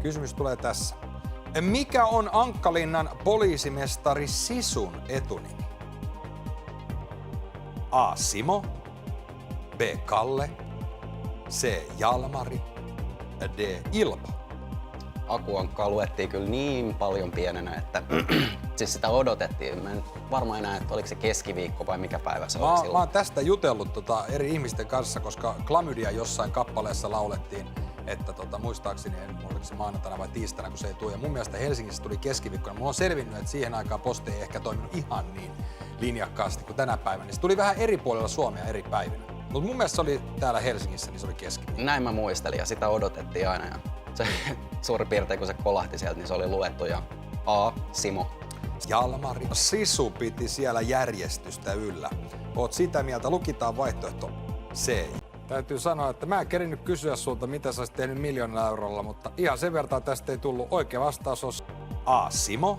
Kysymys tulee tässä. Mikä on Ankkalinnan poliisimestari Sisun etunimi? A. Simo, B. Kalle, C. Jalmari, D. Ilpo. Akuankkaa luettiin kyllä niin paljon pienenä, että siis sitä odotettiin. Mä en varmaan enää, että oliko se keskiviikko vai mikä päivä se oli silloin. Mä oon tästä jutellut eri ihmisten kanssa, koska Klamydia jossain kappaleessa laulettiin, että muistaakseni, oliko se maanantaina vai tiistaina, kun se ei tule. Ja mun mielestä Helsingissä tuli keskiviikkona. Mulla on selvinnyt, että siihen aikaan posti ei ehkä toiminut ihan niin linjakkaasti kuin tänä päivänä. Se tuli vähän eri puolilla Suomea eri päivinä. Mutta mun mielestä se oli täällä Helsingissä, niin se oli keskiviikko. Näin mä muistelin ja sitä odotettiin aina. Ja se suurin piirtein kun se kolahti sieltä, niin se oli luettu ja A. Simo. Jalmari. Sisu piti siellä järjestystä yllä. Oot sitä mieltä, lukitaan vaihtoehto C. Täytyy sanoa, että mä en kerinyt kysyä sulta, mitä sä olisit tehnyt 1 000 000 eurolla, mutta ihan sen verran tästä ei tullut. Oikea vastaus on A. Simo.